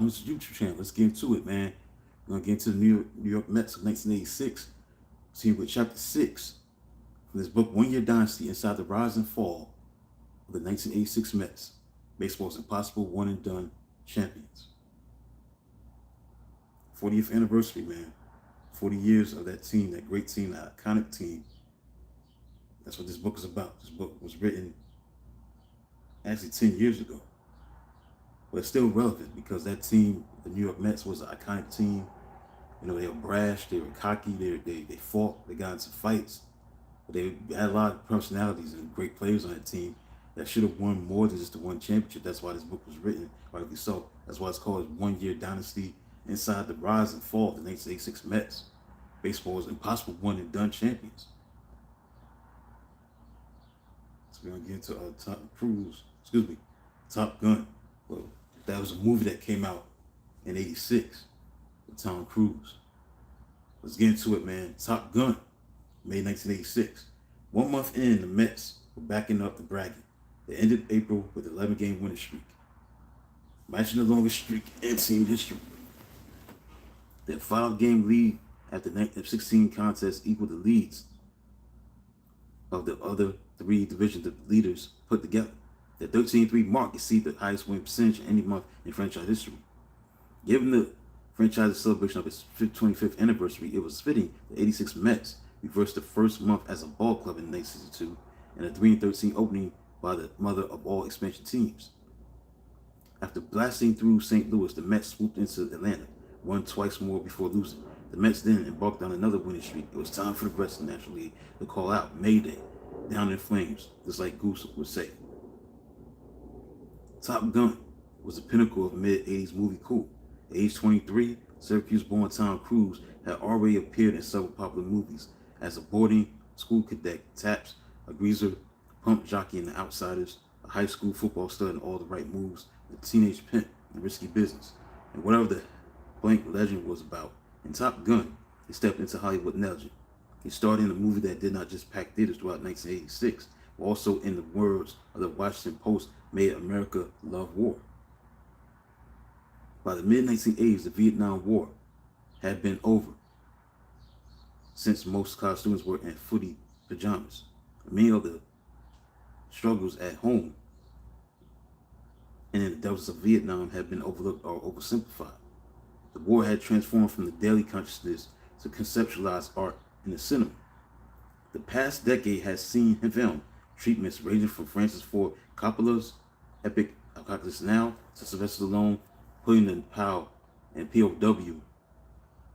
Mr. YouTube channel. Let's get into it, man. We're gonna get into the New York Mets of 1986. See with chapter 6 from this book, One Year Dynasty Inside the Rise and Fall of the 1986 Mets. Baseball's impossible one and done champions. 40th anniversary, man. 40 years of that team, that great team, that iconic team. That's what this book is about. This book was written actually 10 years ago. But it's still relevant because that team, the New York Mets, was an iconic team. You know, they were brash, they were cocky, they fought, they got into fights. But they had a lot of personalities and great players on that team that should have won more than just the one championship. That's why this book was written, rightly so. That's why it's called One Year Dynasty Inside the Rise and Fall of the 1986 Mets. Baseball's impossible one and done champions. So we're gonna get into Top Gun. Well, that was a movie that came out in '86 with Tom Cruise. Let's get into it, man. Top Gun, May 1986. 1 month in, the Mets were backing up the bragging. They ended April with an 11-game winning streak, matching the longest streak in team history. Their 5-game lead after 16 contests equaled the leads of the other 3 division leaders put together. The 13-3 mark exceeded the highest win percentage in any month in franchise history. Given the franchise's celebration of its 25th anniversary, it was fitting the '86 Mets reversed the first month as a ball club in 1962 and a 3-13 opening by the mother of all expansion teams. After blasting through St. Louis, the Mets swooped into Atlanta, won twice more before losing. The Mets then embarked on another winning streak. It was time for the rest of the National League to call out Mayday, down in flames, just like Goose would say. Top Gun was the pinnacle of mid-'80s movie cool. At age 23, Syracuse-born Tom Cruise had already appeared in several popular movies as a boarding school cadet, Taps, a greaser, pump jockey in The Outsiders, a high school football stud in All the Right Moves, a teenage pimp in Risky Business, and whatever the blank legend was about. In Top Gun, he stepped into Hollywood legend. He starred in a movie that did not just pack theaters throughout 1986, but also, in the words of the Washington Post, made America love war. By the mid-1980s, the Vietnam War had been over, since most college students were in footy pajamas. Many of the struggles at home and in the deserts of Vietnam had been overlooked or oversimplified. The war had transformed from the daily consciousness to conceptualized art in the cinema. The past decade has seen film treatments ranging from Francis Ford Coppola's epic Apocalypse Now to Sylvester Stallone putting in POW and POW,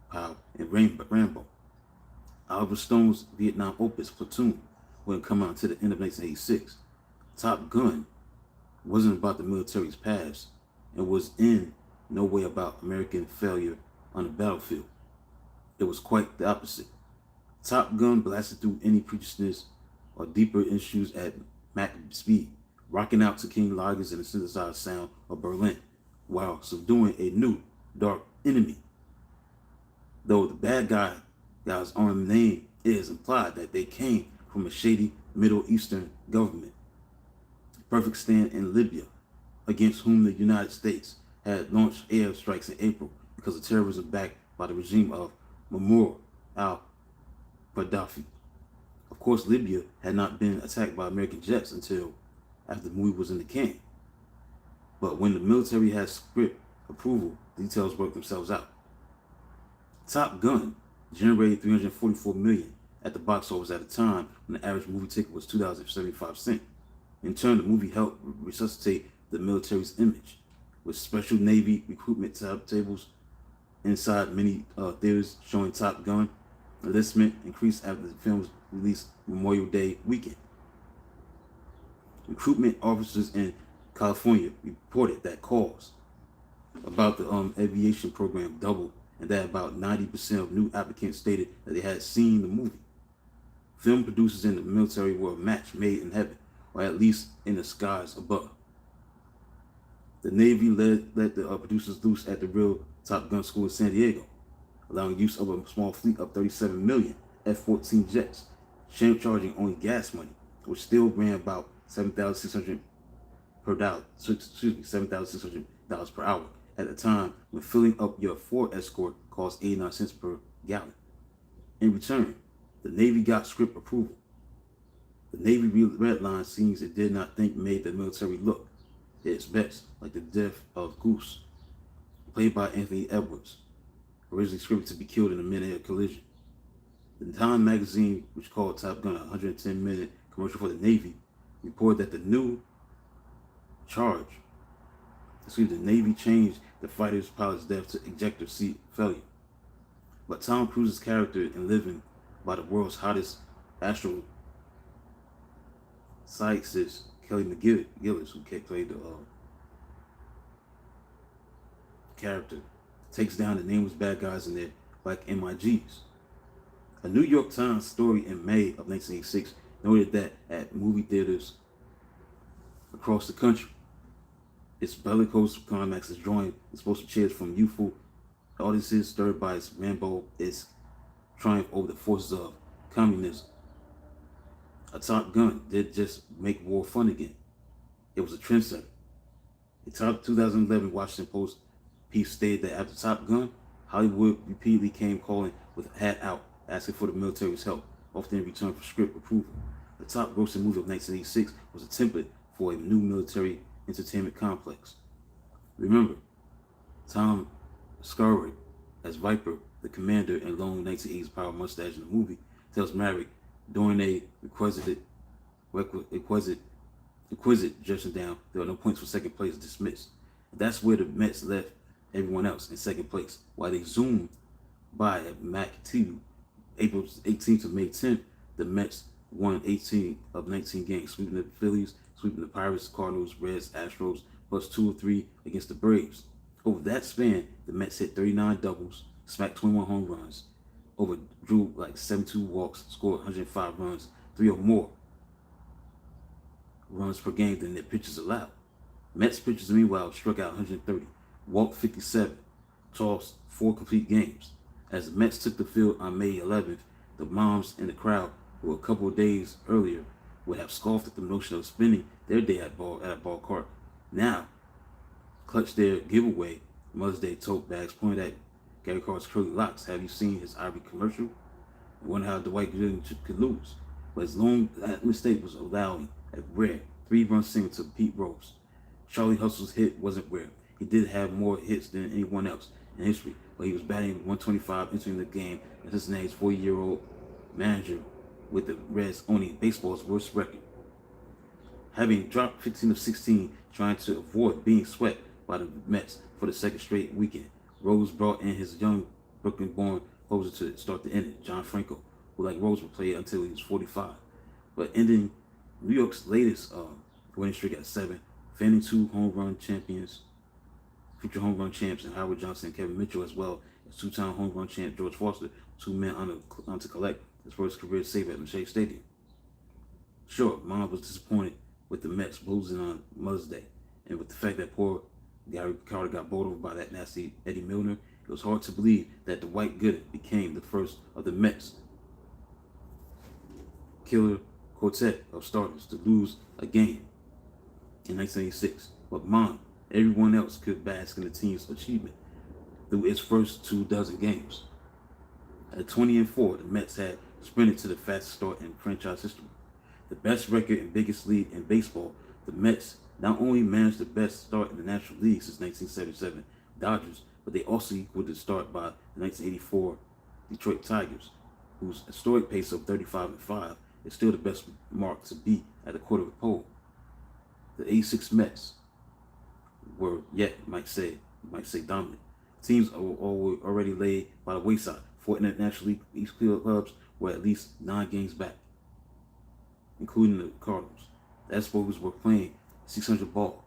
POW and Rambo. Oliver Stone's Vietnam opus Platoon wouldn't come out until the end of 1986. Top Gun wasn't about the military's past and was in no way about American failure on the battlefield. It was quite the opposite. Top Gun blasted through any preaciousness or deeper issues at Mach speed, rocking out to King Lagers and the synthesized sound of Berlin, while subduing a new, dark enemy. Though the bad guy's own name is implied that they came from a shady Middle Eastern government. Perfect stand in Libya, against whom the United States had launched air strikes in April because of terrorism backed by the regime of Muammar al-Gaddafi. Of course, Libya had not been attacked by American jets until after the movie was in the can. But when the military had script approval, details worked themselves out. Top Gun generated $344 million at the box office at a time when the average movie ticket was $2.75. In turn, the movie helped resuscitate the military's image, with special Navy recruitment tables inside many theaters showing Top Gun. Enlistment increased after the film's release Memorial Day weekend. Recruitment officers in California reported that calls about the aviation program doubled and that about 90% of new applicants stated that they had seen the movie. Film producers in the military were a match made in heaven, or at least in the skies above. The Navy let the producers loose at the real Top Gun school in San Diego, allowing use of a small fleet of 37 million F-14 jets, charging only gas money, which still ran about $7,600 per hour at a time when filling up your Ford Escort cost 89 cents per gallon. In return, the Navy got script approval. The Navy redline scenes it did not think made the military look its best, like the death of Goose, played by Anthony Edwards, originally scripted to be killed in a mid-air collision. The Time magazine, which called Top Gun a 110-minute commercial for the Navy, reported that the Navy changed the fighter's pilot's death to ejector seat failure. But Tom Cruise's character in Living by the world's hottest astrophysicist, Kelly McGillis, who played the character, takes down the nameless bad guys in their like MIGs. A New York Times story in May of 1986 noted that at movie theaters across the country, its bellicose climax is drawing explosive cheers from youthful audiences stirred by its Rambo-esque triumph over the forces of communism. A Top Gun did just make war fun again. It was a trendsetter. A 2011 Washington Post piece stated that after Top Gun, Hollywood repeatedly came calling with a hat out, asking for the military's help, often in return for script approval. The top grossing movie of 1986 was a template for a new military entertainment complex. Remember, Tom Skerritt as Viper, the commander and long 1980s power mustache in the movie, tells Maverick during a requisite dressing down, there are no points for second place dismissed. That's where the Mets left everyone else in second place. While they zoomed by at Mac 2, April 18th to May 10th, the Mets won 18 of 19 games, sweeping the Phillies, sweeping the Pirates, Cardinals, Reds, Astros, plus 2 or 3 against the Braves. Over that span, the Mets hit 39 doubles, smacked 21 home runs, overdrew like 72 walks, scored 105 runs, 3 or more runs per game than their pitchers allowed. Mets pitchers, meanwhile, struck out 130, walked 57, tossed 4 complete games. As the Mets took the field on May 11th, the moms in the crowd, who a couple of days earlier would have scoffed at the notion of spending their day at a ballpark, now clutched their giveaway Mother's Day tote bags, pointed at Gary Carter's curly locks. Have you seen his Ivory commercial? I wonder how Dwight Gooden could lose. But his long mistake was allowing a rare 3-run single to Pete Rose. Charlie Hustle's hit wasn't rare. He did have more hits than anyone else in history, but he was batting 125 entering the game as Cincinnati's 40-year-old manager with the Reds owning baseball's worst record. Having dropped 15 of 16, trying to avoid being swept by the Mets for the second straight weekend, Rose brought in his young Brooklyn-born closer to start the inning, John Franco, who like Rose would play until he was 45, but ending New York's latest winning streak at 7, fanning 2 home run champions, future home run champs, and Howard Johnson and Kevin Mitchell, as well as 2-time home run champ George Foster, 2 men on to collect his first career save at Shea Stadium. Sure, Mom was disappointed with the Mets losing on Mother's Day, and with the fact that poor Gary Carter got bowled over by that nasty Eddie Milner, it was hard to believe that Dwight Gooden became the first of the Mets killer quartet of starters to lose a game in 1986. But everyone else could bask in the team's achievement through its first 24 games. At 20-4, the Mets had sprinted to the fastest start in franchise history. The best record and biggest lead in baseball, the Mets not only managed the best start in the National League since 1977 Dodgers, but they also equaled the start by the 1984 Detroit Tigers, whose historic pace of 35-5 is still the best mark to beat at a quarter of a pole. The 86 Mets were might say dominant. Teams are already laid by the wayside. 4 National League East clubs were at least 9 games back, including the Cardinals. The Expos were playing 600 ball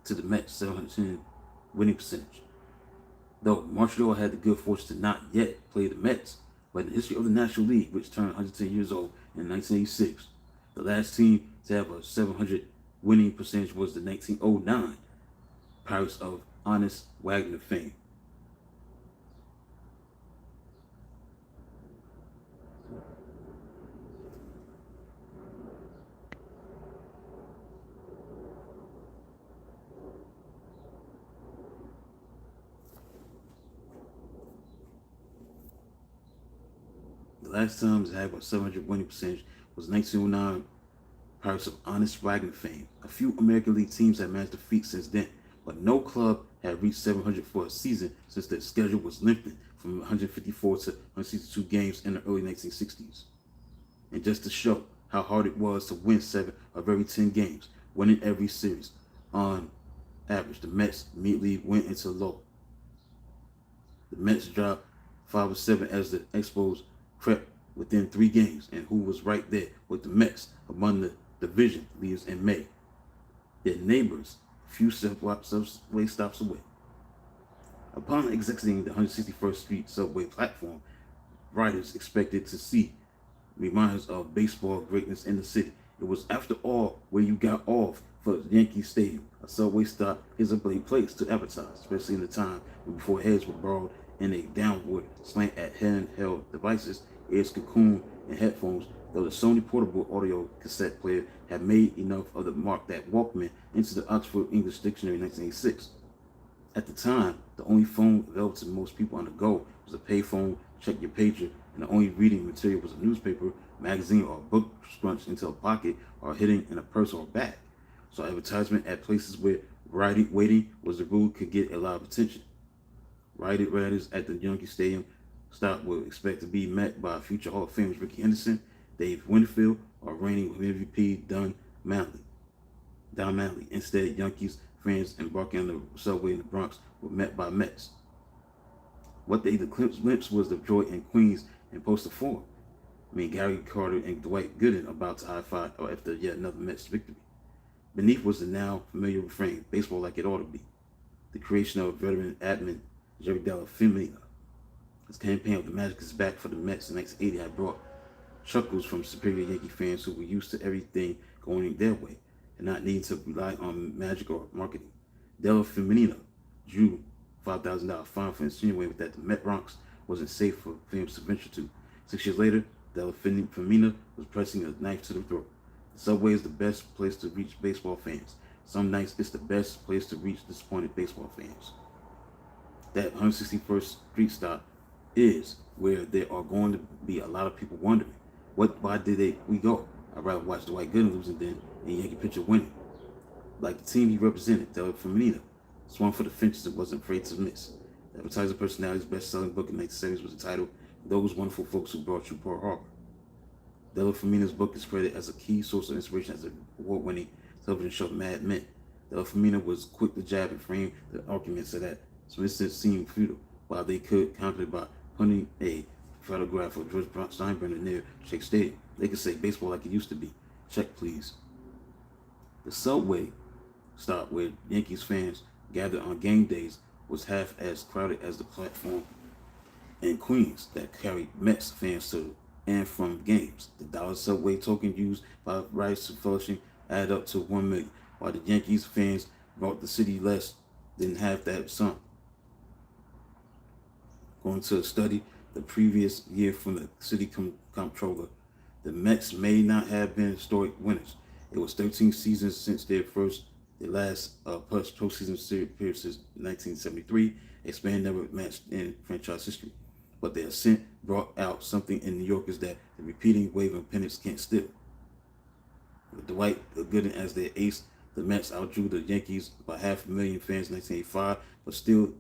to the Mets 710 winning percentage. Though Montreal had the good fortune to not yet play the Mets, but in the history of the National League, which turned 110 years old in 1986, the last team to have a 700 winning percentage was the 1909 Pirates of Honest Wagner fame. last time it had about 700 winning percentage was 1909 Pirates of Honest Wagner fame. A few American League teams had managed the feat since then, but no club had reached 700 for a season since their schedule was lengthened from 154 to 162 games in the early 1960s. And just to show how hard it was to win 7 of every 10 games, winning every series, on average, the Mets immediately went into lull. The Mets dropped 5 or 7 as the Expos crept within 3 games, and who was right there with the Mets among the division leaders in May. Their neighbors, a few subway stops away. Upon exiting the 161st Street subway platform, riders expected to see reminders of baseball greatness in the city. It was, after all, where you got off for Yankee Stadium. A subway stop is a great place to advertise, especially in the time before heads were borrowed in a downward slant at handheld devices, ears, cocoon, and headphones, though the Sony portable audio cassette player had made enough of the mark that Walkman into the Oxford English Dictionary in 1986. At the time, the only phone available to most people on the go was a payphone, check your pager, and the only reading material was a newspaper, magazine, or a book scrunched into a pocket or hidden in a purse or bag. So advertisement at places where waiting was the rule could get a lot of attention. Riders at the Yankee Stadium stop were expected to be met by future Hall of Famers Rickey Henderson, Dave Winfield, or reigning MVP Don Mattingly. Instead, Yankees fans embarking on the subway in the Bronx were met by Mets. What they glimpsed was the joy in Queens and poster form. Gary Carter and Dwight Gooden about to high-five after yet another Mets victory. Beneath was the now familiar refrain, baseball like it ought to be. The creation of veteran admin Jerry Della Femina. His campaign of the Magic is back for the Mets in 1980 had brought chuckles from superior Yankee fans who were used to everything going their way and not needing to rely on magic or marketing. Della Femina drew $5,000 fine for insinuating that the Met Bronx wasn't safe for fans to venture to. 6 years later, Della Femina was pressing a knife to the throat. The subway is the best place to reach baseball fans. Some nights it's the best place to reach disappointed baseball fans. That 161st Street stop is where there are going to be a lot of people wondering, why did we go? I'd rather watch Dwight Gooden losing than a Yankee pitcher winning. Like the team he represented, Della Femina, swung for the fences and wasn't afraid to miss. The Advertiser Personality's best-selling book in the 1970s was entitled Those Wonderful Folks Who Brought You Pearl Harbor. Della Femina's book is credited as a key source of inspiration as an award-winning television show Mad Men. Della Femina was quick to jab and frame the arguments that some instances seemed futile, while they could counter it by putting a photograph of George Steinbrenner near Shea Stadium. They could say baseball like it used to be. Check, please. The subway stop where Yankees fans gathered on game days was half as crowded as the platform in Queens that carried Mets fans to and from games. The dollar subway token used by Rice Flushing added up to 1 million, while the Yankees fans brought the city less than half that sum. Going to a study the previous year from the city comptroller, the Mets may not have been historic winners. It was 13 seasons since their last postseason series appearance since 1973, a span never matched in franchise history. But their ascent brought out something in New Yorkers that the repeating wave of pennants can't still. With Dwight Gooden as their ace, the Mets outdrew the Yankees by 500,000 fans in 1985, but still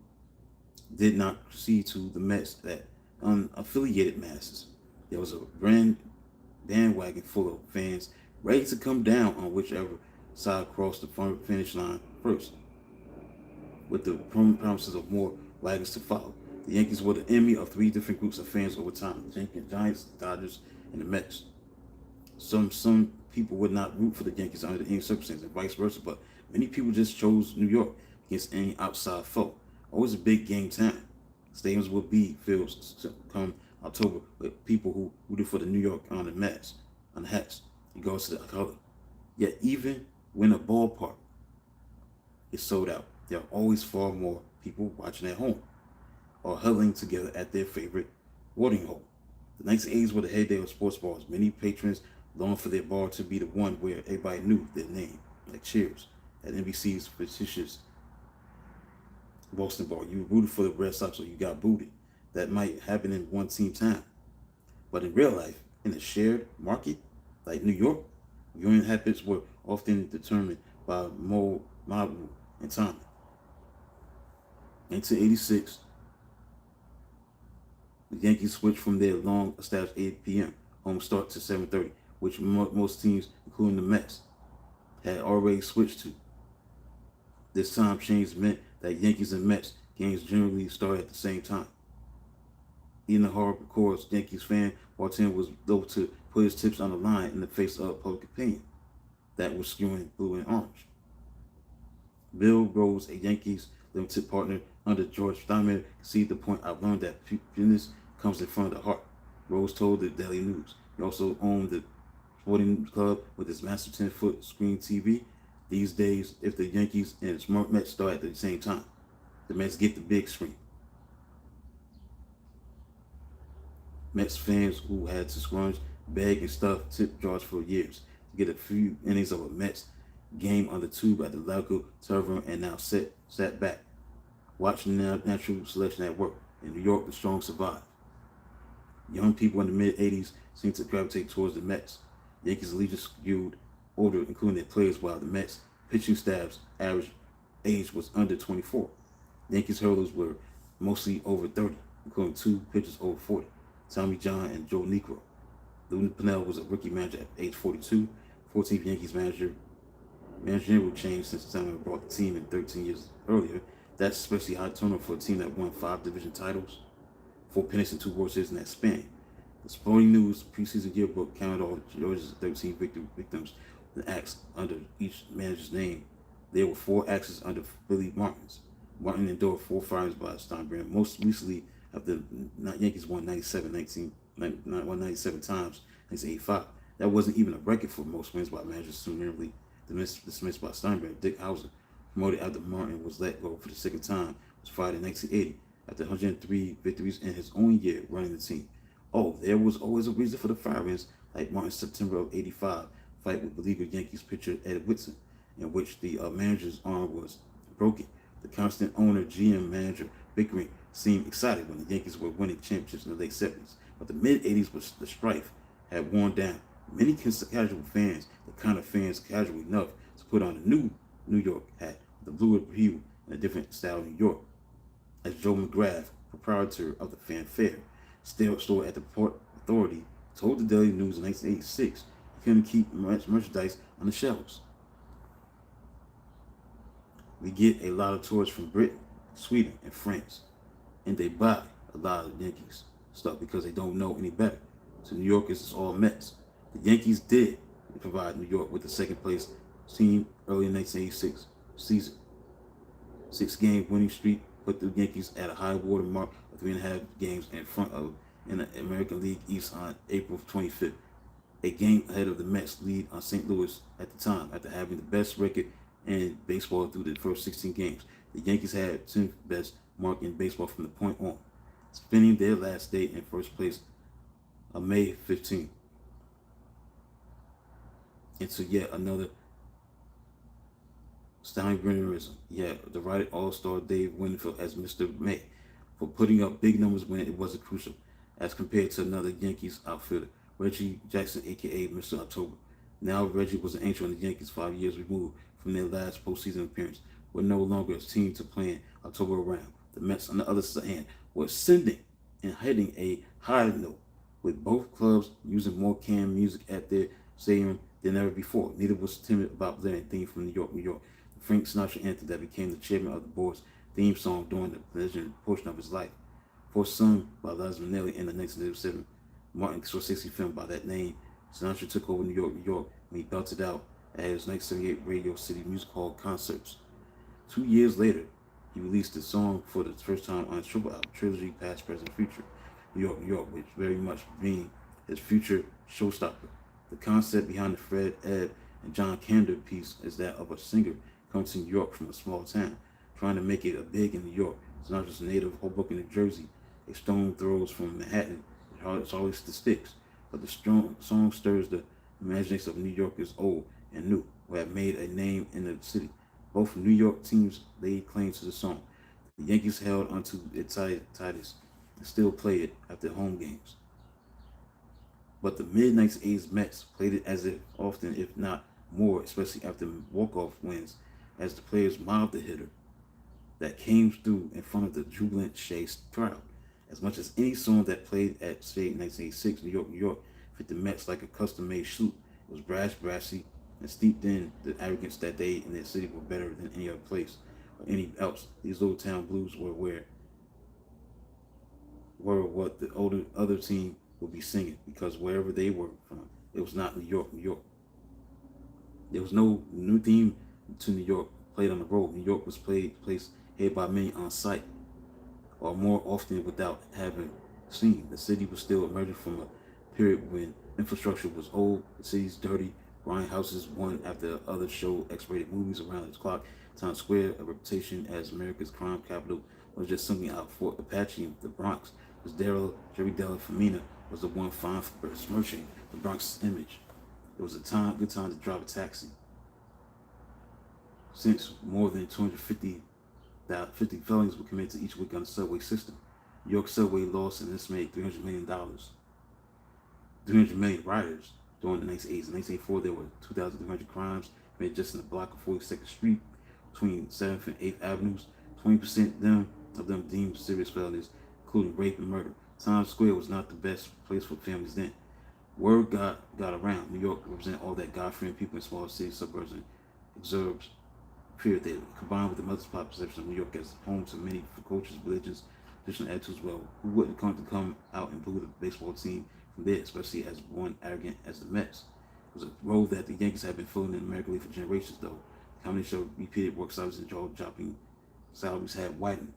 did not proceed to the Mets that unaffiliated masses. There was a grand bandwagon full of fans ready to come down on whichever side crossed the finish line first, with the promises of more wagons to follow. The Yankees were the enemy of 3 different groups of fans over time: the Giants, the Dodgers, and the Mets. Some people would not root for the Yankees under any circumstances, and vice versa, but many people just chose New York against any outside foe. Always a big game time. Stadiums will be filled come October with people who rooted for the New York on the Mets, on the hats, regardless of the color. Yet even when a ballpark is sold out, there are always far more people watching at home or huddling together at their favorite watering hole. The 1980s were the heyday of sports bars. Many patrons longed for their bar to be the one where everybody knew their name, like Cheers at NBC's fictitious Boston bar. You rooted for the Red Sox or you got booted. That might happen in one team time. But in real life, in a shared market like New York, viewing habits were often determined by mob rule and timing. 1986, the Yankees switched from their long-established 8 p.m. home start to 7:30, which most teams, including the Mets, had already switched to. This time change meant that Yankees and Mets games generally started at the same time. Even the hardcore Yankees fan, Martin was loath to put his tips on the line in the face of public opinion that was skewing blue and orange. Bill Rose, a Yankees limited partner under George Steinbrenner, conceded the point. "I've learned that business comes in front of the heart." Rose told the Daily News. He also owned the Sporting Club with its massive 10-foot screen TV. These days, if the Yankees and Smart Mets start at the same time, the Mets get the big screen. Mets fans who had to scrunch, beg, and stuff tip jars for years to get a few innings of a Mets game on the tube at the local tavern and now sat back, watching the natural selection at work. In New York, the strong survive. Young people in the mid-'80s seemed to gravitate towards the Mets. Yankees allegiance skewed older, including their players, while the Mets pitching staff's average age was under 24. Yankees hurlers were mostly over 30, including two pitchers over 40, Tommy John and Joe Niekro. Lou Pennell was a rookie manager at age 42, 14th Yankees manager. Managerial change since the time he brought the team in 13 years earlier. That's especially high turnover for a team that won 5 division titles, 4 pennants and 2 World Series in that span. The Sporting News preseason yearbook counted all Georgia's 13 victims with acts under each manager's name. There were 4 axes under Billy Martin's. Martin endured 4 firings by Steinbrenner, most recently after the Yankees won 97 times, 1985. That wasn't even a record for most wins by managers summarily dismissed by Steinbrenner. Dick Howser, promoted after Martin was let go for the second time, was fired in 1980 after 103 victories in his own year running the team. Oh, there was always a reason for the firings, like Martin's September of '85 fight with beleaguered Yankees pitcher Ed Whitson, in which the manager's arm was broken. The constant owner, GM, manager bickering seemed excited when the Yankees were winning championships in the late '70s, but the mid-'80s was the strife had worn down. Many casual fans, the kind of fans casual enough to put on a new New York hat, the blue hue and a different style of New York, as Joe McGrath, proprietor of the Fanfare store at the Port Authority, told the Daily News in 1986 he couldn't keep merchandise on the shelves. We get a lot of tourists from Britain, Sweden, and France, and they buy a lot of Yankees stuff because they don't know any better. So New Yorkers is all Mets. The Yankees did provide New York with the second place team early in 1986 season. 6-game winning streak put the Yankees at a high water mark of 3.5 games in front of in the American League East on April 25th, a game ahead of the Mets lead on St. Louis at the time after having the best record in baseball through the first 16 games. The Yankees had 10th best mark in baseball from the point on, spending their last day in first place on May 15th. Into yet another Steinbrennerism. Yeah, the right All-Star Dave Winfield as Mr. May for putting up big numbers when it wasn't crucial, as compared to another Yankees outfielder, Reggie Jackson, aka Mr. October. Now Reggie was an angel in the Yankees 5 years removed from their last postseason appearance, were no longer a team to plan October around. The Mets, on the other hand, were sending and hitting a high note, with both clubs using more canned music at their stadium than ever before. Neither was timid about playing a theme from New York, New York. The Frank Sinatra anthem that became the chairman of the board's theme song during the legendary portion of his life. First sung by Liza Minnelli in the 1987 Martin Scorsese film by that name, Sinatra took over New York, New York when he belted out at his 1978 Radio City Music Hall concerts. 2 years later, he released the song for the first time on his triple album, Trilogy Past, Present, Future, New York, New York, which very much being his future showstopper. The concept behind the Fred, Ed, and John Kander piece is that of a singer coming to New York from a small town, trying to make it a big in New York. Sinatra's native Hoboken, New Jersey, a stone throws from Manhattan. It's always the sticks, but the song stirs the imagination of New Yorkers old and new, who have made a name in the city. Both New York teams laid claim to the song. The Yankees held onto its tightest and still play it after home games. But the mid-1980s Mets played it as if often, if not more, especially after walk-off wins, as the players mobbed the hitter that came through in front of the jubilant Shea crowd. As much as any song that played at Shea in 1986, New York, New York, fit the Mets like a custom-made suit. It was brassy, and steeped in the arrogance that they and their city were better than any other place or any else. These little town blues were what the other team would be singing, because wherever they were from, it was not New York, New York. There was no new theme to New York played on the road. New York was placed here by many on site, or more often without having seen. The city was still emerging from a period when infrastructure was old, the city's dirty, grindhouses, one after the other showed X-rated movies around the clock. Times Square, a reputation as America's crime capital, was just something out. Fort Apache, the Bronx, was Jerry Della Femina was the one fine for besmirching the Bronx's image. It was good time to drive a taxi. Since more than 250 felonies were committed each week on the subway system, New York subway lost an estimated $300 million. 300 million riders during the 1980s. In 1984, there were 2,300 crimes committed just in the block of 42nd Street between 7th and 8th Avenues. 20% of them deemed serious felonies, including rape and murder. Times Square was not the best place for families then. Word got around. New York represented all that God-fearing people in small cities, suburbs, and exurbs fear they combined with the multiplied perception of New York as home to many cultures, religions, traditional attitudes. Well, who wouldn't come out and boo the baseball team from there, especially as one arrogant as the Mets? It was a role that the Yankees had been filling in the American League for generations, though. The combination of repeated work salaries and jaw-dropping salaries had widened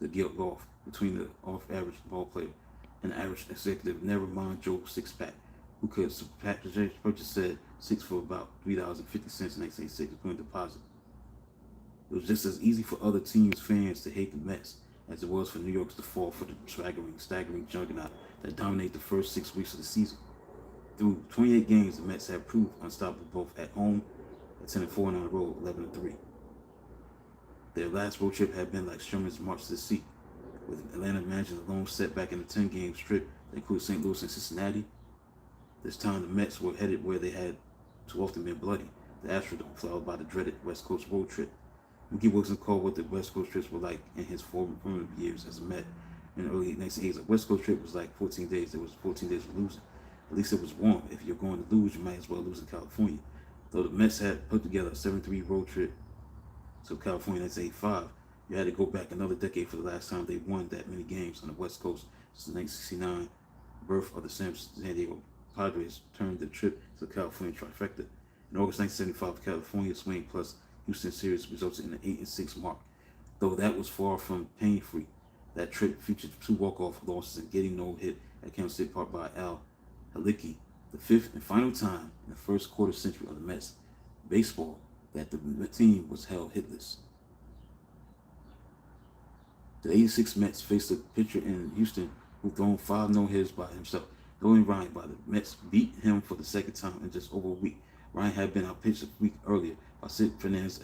the gulf between the off-average ball player and the average executive. Never mind Joe Sixpack, who could purchase said six for about $3.50 in 1986, including deposit. It was just as easy for other teams' fans to hate the Mets as it was for New York's to fall for the staggering juggernaut that dominated the first 6 weeks of the season. Through 28 games, the Mets had proved unstoppable both at home at 10-4 and on the road 11-3. Their last road trip had been like Sherman's march to the sea, with Atlanta managing a lone setback in a 10-game trip that included St. Louis and Cincinnati. This time, the Mets were headed where they had too often been bloody, the Astrodome, followed by the dreaded West Coast road trip. Mookie Wilson recalled what the West Coast trips were like in his formative years as a Met in the early 1980s. A West Coast trip was like 14 days. It was 14 days of losing. At least it was warm. If you're going to lose, you might as well lose in California. Though the Mets had put together a 7-3 road trip to California in 1985, you had to go back another decade for the last time they won that many games on the West Coast since 1969. Birth of the San Diego Padres turned the trip to the California trifecta. In August 1975, California swing plus Houston series resulted in an 8-6 mark. Though that was far from pain-free, that trip featured 2 walk-off losses and getting no hit at Kansas State Park by Al Halicki, the 5th and final time in the first quarter century of the Mets baseball that the team was held hitless. The 86 Mets faced a pitcher in Houston who thrown 5 no-hitters by himself. Nolan Ryan by the Mets beat him for the second time in just over a week. Ryan had been outpitched a week earlier by Sid Fernandez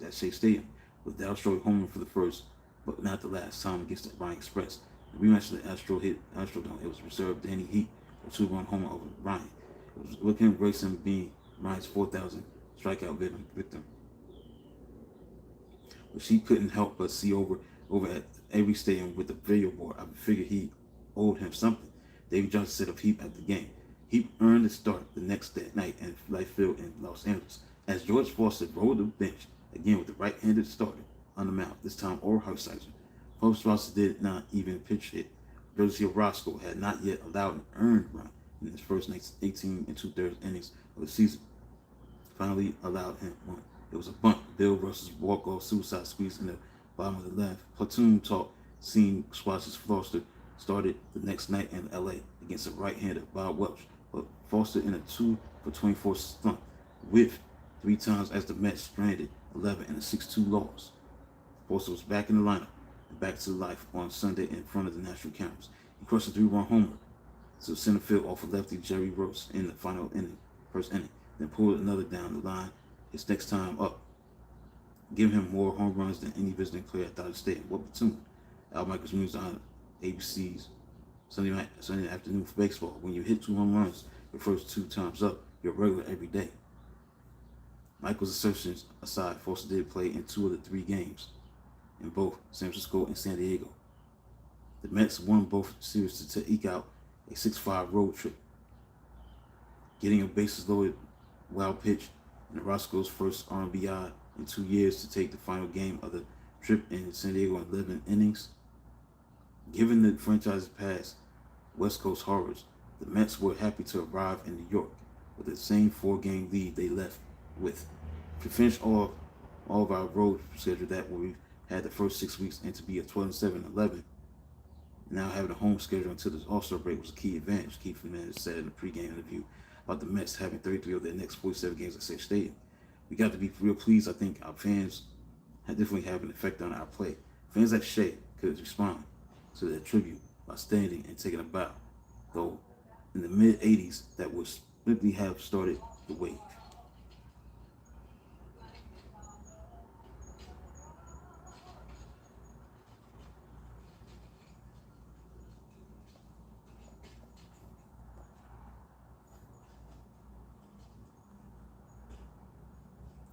at Shea Stadium, with Dal Stroh homing for the first, but not the last time against the Ryan Express. The rematch of the Astrodome, it was reserved Danny Heat for a 2-run homer over Ryan. It was with him Grayson being Ryan's 4,000 strikeout victim, which he couldn't help but see over at every stadium with the video board. I figured he owed him something. David Johnson said of Heap after the game. Heap earned a start the next night in Life Field in Los Angeles as George Foster rode the bench again with the right-handed starter on the mound, this time Orel Hershiser. Foster did not even pitch hit. Rosie Roscoe had not yet allowed an earned run in his first 18 2/3 innings of the season. Finally allowed him one. It was a bunt. Bill Russell's walk-off suicide squeeze in the bottom of the left. Platoon talk seeing Foster's Foster started the next night in LA against a right-hander, Bob Welch, but Foster in a 2-for-24 stunt whiffed 3 times as the Mets stranded 11 and a 6-2 loss. Foster was back in the lineup and back to life on Sunday in front of the national cameras. He crushed a 3-run homer to center field off of lefty Jerry Rose in the first inning, then pulled another down the line his next time up, giving him more home runs than any visiting player at Dodger Stadium. What platoon? Al Michaels News on ABC's Sunday afternoon for baseball. When you hit 2 home runs your first 2 times up, you're regular every day. Michael's assertions aside, Foster did play in 2 of the 3 games in both San Francisco and San Diego. The Mets won both series to eke out a 6-5 road trip. Getting a bases loaded wild pitch in Roscoe's first RBI in 2 years to take the final game of the trip in San Diego in 11 innings. Given the franchise's past West Coast horrors, the Mets were happy to arrive in New York with the same 4-game lead they left with. To finish all of our road schedule that we had the first 6 weeks and to be a 12-7-11, now having a home schedule until the All-Star break was a key advantage. Keith Hernandez said in a pregame interview about the Mets having 33 of their next 47 games at Shea Stadium. We got to be real pleased. I think our fans definitely have an effect on our play. Fans at Shea could respond to their tribute by standing and taking a bow, though in the mid-'80s that would simply have started the wave.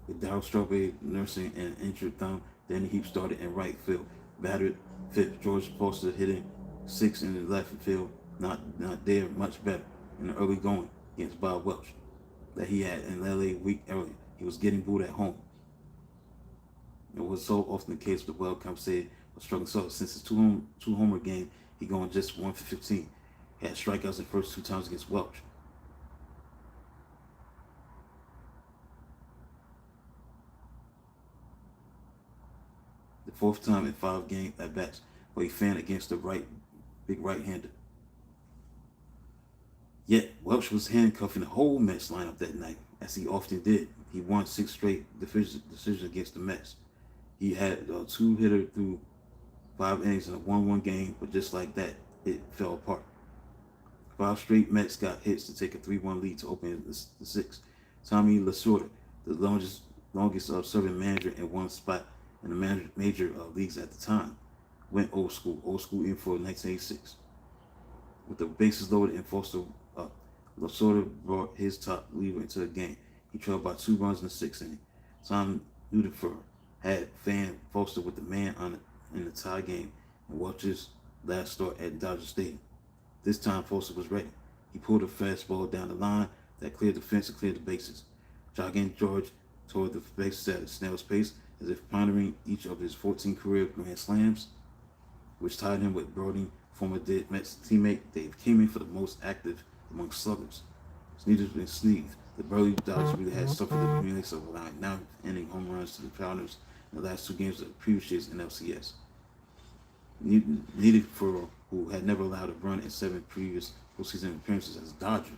With Darryl Strawberry nursing an injured thumb, Danny Heap started in right field. Battered fifth, George Foster hitting 6 in the left field. Not there much better in the early going against Bob Welch that he had in LA a week earlier. He was getting booed at home. It was so often the case with Welch compensated for struggling so since his two-homer game, he going just 1 for 15. He had strikeouts the first 2 times against Welch. The 4th time in 5 game at bats, but he fanned against the big right-hander. Yet Welch was handcuffing the whole Mets lineup that night, as he often did. He won 6 straight decisions against the Mets. He had a 2-hitter through 5 innings in a 1-1 game, but just like that, it fell apart. 5 straight Mets got hits to take a 3-1 lead to open the 6th. Tommy Lasorda, the longest serving manager in one spot in the major leagues at the time, went old school in for 1986. With the bases loaded and Foster up, Lasorda brought his top reliever into the game. He trailed by 2 runs in the 6th inning. Tom Newdenfer had fanned Foster with the man in the tie game in Welch's last start at Dodger Stadium. This time Foster was ready. He pulled a fastball down the line that cleared the fence and cleared the bases. Jogging George toward the bases at a snail's pace, as if pondering each of his 14 career grand slams, which tied him with Brody, former Mets teammate Dave Kingman, for the most active among sluggers. Sneeders and Sneed, the burly Dodgers really had suffered the accumulation of allowing 9-inning home runs to the Founders in the last 2 games of the previous year's NLCS. Needed for who had never allowed a run in 7 previous postseason appearances as a Dodger,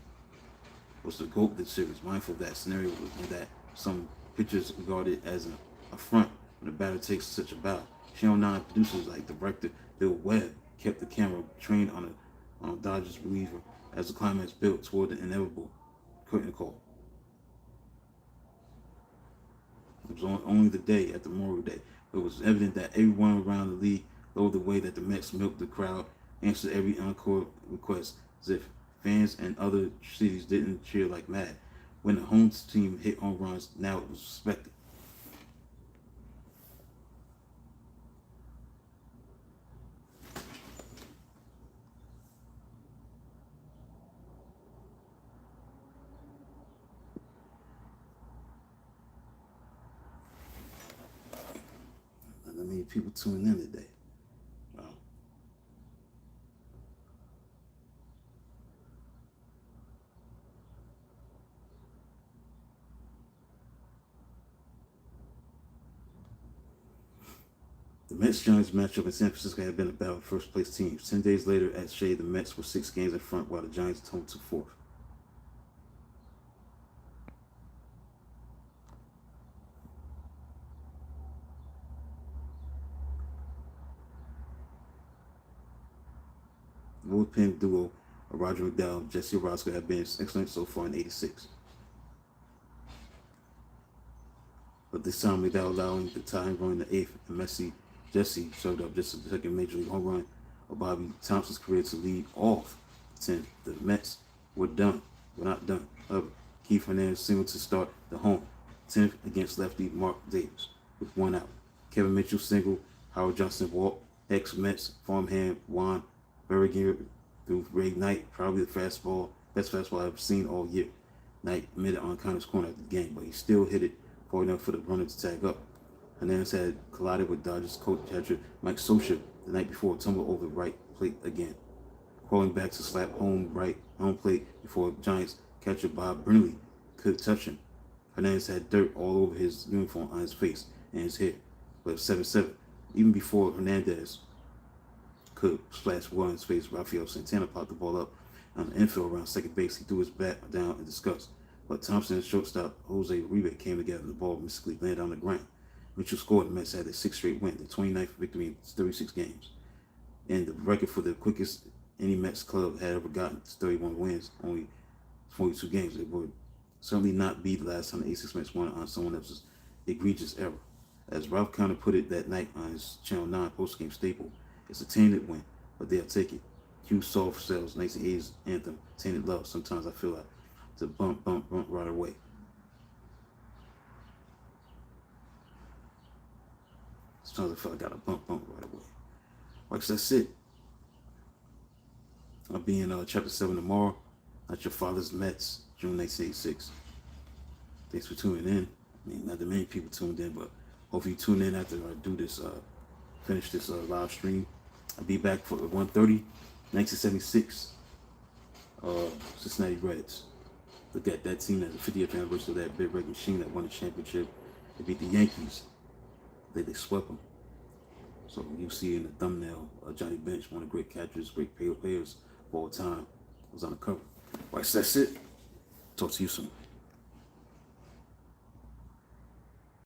was the GOAT of the series, mindful of that scenario and that some pitchers regard it as an affront when a batter takes such a bow. Channel 9 producers like director Bill Webb kept the camera trained on a Dodgers reliever as the climax built toward the inevitable curtain call. It was only the day after Memorial Day, but it was evident that everyone around the league loved the way that the Mets milked the crowd, answered every encore request, as if fans in other cities didn't cheer like mad. When the home team hit home runs, now it was respected. Many people tuning in today. Wow. The Mets-Giants matchup in San Francisco had been a battle of first-place teams. 10 days later at Shea, the Mets were 6 games in front, while the Giants tumbled to 4th. Bullpen duo of Roger McDowell and Jesse Orosco have been excellent so far in '86. But this time, McDowell allowing the tying run in the 8th, and Jesse served up just a second major league home run of Bobby Thompson's career to lead off 10th. The Mets were done. We're not done. Keith Hernandez singled to start the home 10th against lefty Mark Davis with 1 out. Kevin Mitchell single, Howard Johnson walk, ex-Mets farmhand Juan Berrigan through Ray Knight, probably the best fastball I've ever seen all year. Knight admitted on Connor's corner after the game, but he still hit it far enough for the runner to tag up. Hernandez had collided with Dodgers coach catcher Mike Scioscia the night before, tumbled over the right plate again, crawling back to slap home plate before Giants catcher Bob Brenly could touch him. Hernandez had dirt all over his uniform, on his face, and his hair, but 7-7. Even before Hernandez could splash one in his face, Rafael Santana popped the ball up on the infield around second base. He threw his bat down in disgust, but Thompson and shortstop Jose Uribe came together and the ball mystically landed on the ground. Mitchell scored, and the Mets had their 6th straight win, their 29th victory in 36 games. And the record for the quickest any Mets club had ever gotten to 31 wins, only 42 games. It would certainly not be the last time the 86 Mets won on someone else's egregious error. As Ralph Connor put it that night on his Channel 9 postgame staple, it's a tainted win, but they'll take it. Hugh Soft sells 1980s anthem, Tainted Love. Sometimes I feel like it's a bump right away. Sometimes I feel like I got a bump right away. Like, so that's it. I'll be in Chapter 7 tomorrow. Not Your Father's Mets, June 1986. Thanks for tuning in. I mean, not that many people tuned in, but hopefully you tune in after I do this, finish this live stream. I'll be back for 1:30, 1976, Cincinnati Reds. Look at that team at the 50th anniversary of that Big Red Machine that won the championship. They beat the Yankees. They swept them. So you see in the thumbnail, Johnny Bench, one of the great catchers, great players of all time, was on the cover. All right, so that's it. Talk to you soon.